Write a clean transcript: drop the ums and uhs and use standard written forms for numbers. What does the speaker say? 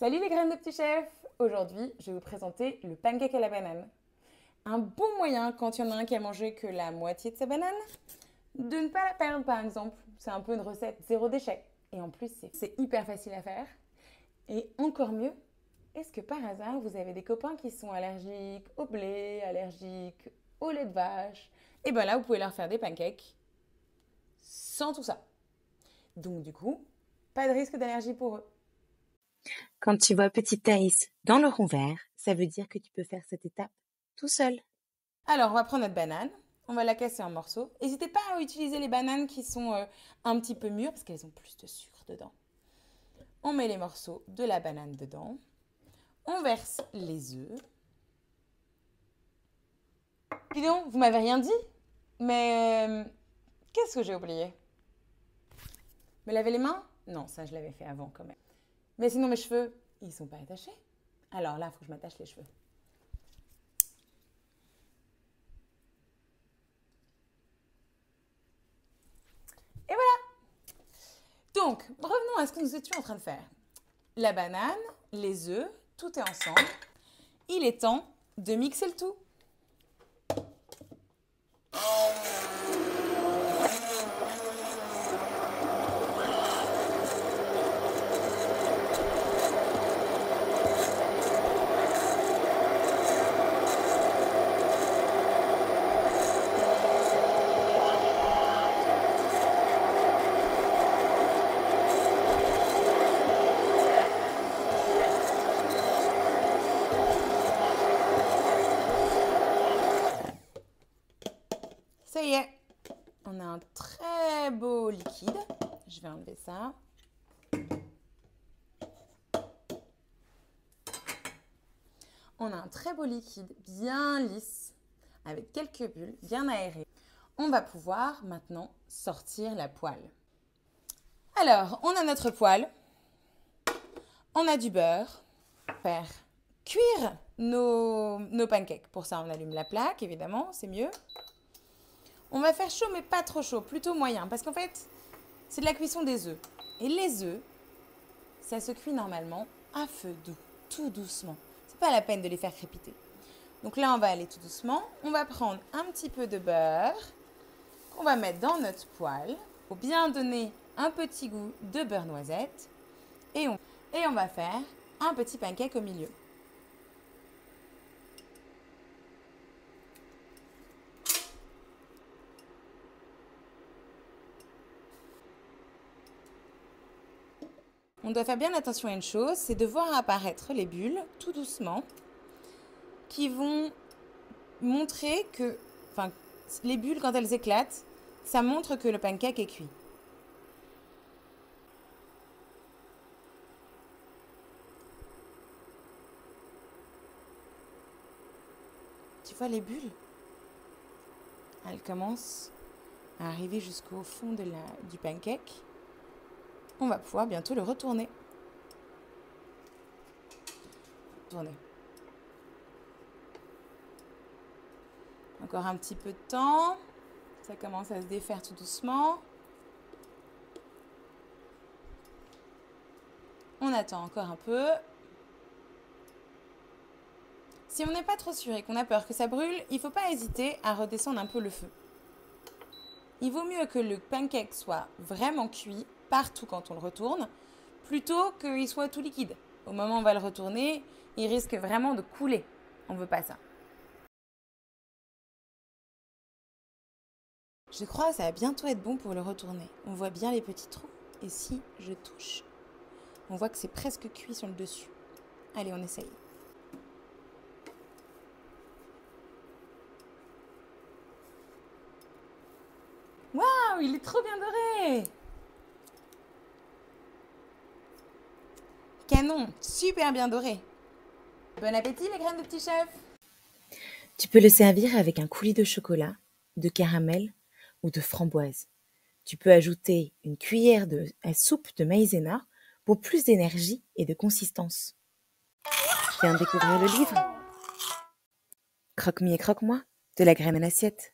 Salut les graines de petits chefs! Aujourd'hui, je vais vous présenter le pancake à la banane. Un bon moyen, quand il y en a un qui a mangé que la moitié de sa banane, de ne pas la perdre par exemple. C'est un peu une recette zéro déchet. Et en plus, c'est hyper facile à faire. Et encore mieux, est-ce que par hasard, vous avez des copains qui sont allergiques au blé, allergiques au lait de vache? Et bien là, vous pouvez leur faire des pancakes sans tout ça. Donc du coup, pas de risque d'allergie pour eux. Quand tu vois Petite Thaïs dans le rond vert, ça veut dire que tu peux faire cette étape tout seul. Alors, on va prendre notre banane, on va la casser en morceaux. N'hésitez pas à utiliser les bananes qui sont un petit peu mûres parce qu'elles ont plus de sucre dedans. On met les morceaux de la banane dedans. On verse les œufs. Dis donc, vous m'avez rien dit? Mais qu'est-ce que j'ai oublié? Me laver les mains? Non, ça je l'avais fait avant quand même. Mais sinon mes cheveux, ils sont pas attachés. Alors là, il faut que je m'attache les cheveux. Et voilà! Donc, revenons à ce que nous étions en train de faire. La banane, les œufs, tout est ensemble. Il est temps de mixer le tout. Ça y est, on a un très beau liquide. Je vais enlever ça. On a un très beau liquide, bien lisse, avec quelques bulles, bien aéré. On va pouvoir maintenant sortir la poêle. Alors, on a notre poêle, on a du beurre, faire cuire nos pancakes. Pour ça, on allume la plaque, évidemment, c'est mieux. On va faire chaud, mais pas trop chaud, plutôt moyen, parce qu'en fait, c'est de la cuisson des œufs. Et les œufs, ça se cuit normalement à feu doux, tout doucement. C'est pas la peine de les faire crépiter. Donc là, on va aller tout doucement. On va prendre un petit peu de beurre qu'on va mettre dans notre poêle pour bien donner un petit goût de beurre noisette. Et on va faire un petit pancake au milieu. On doit faire bien attention à une chose, c'est de voir apparaître les bulles tout doucement qui vont montrer que, enfin, les bulles quand elles éclatent, ça montre que le pancake est cuit. Tu vois les bulles? Elles commencent à arriver jusqu'au fond du pancake. On va pouvoir bientôt le retourner. Encore un petit peu de temps. Ça commence à se défaire tout doucement. On attend encore un peu. Si on n'est pas trop sûr et qu'on a peur que ça brûle, il ne faut pas hésiter à redescendre un peu le feu. Il vaut mieux que le pancake soit vraiment cuit partout quand on le retourne, plutôt qu'il soit tout liquide. Au moment où on va le retourner, il risque vraiment de couler. On ne veut pas ça. Je crois que ça va bientôt être bon pour le retourner. On voit bien les petits trous. Et si je touche, on voit que c'est presque cuit sur le dessus. Allez, on essaye. Waouh, il est trop bien doré! Canon, super bien doré. Bon appétit les graines de petits chefs! Tu peux le servir avec un coulis de chocolat, de caramel ou de framboise. Tu peux ajouter une cuillère à soupe de maïzena pour plus d'énergie et de consistance. Viens découvrir le livre. Croque-mi et croque-moi, de la graine à l'assiette.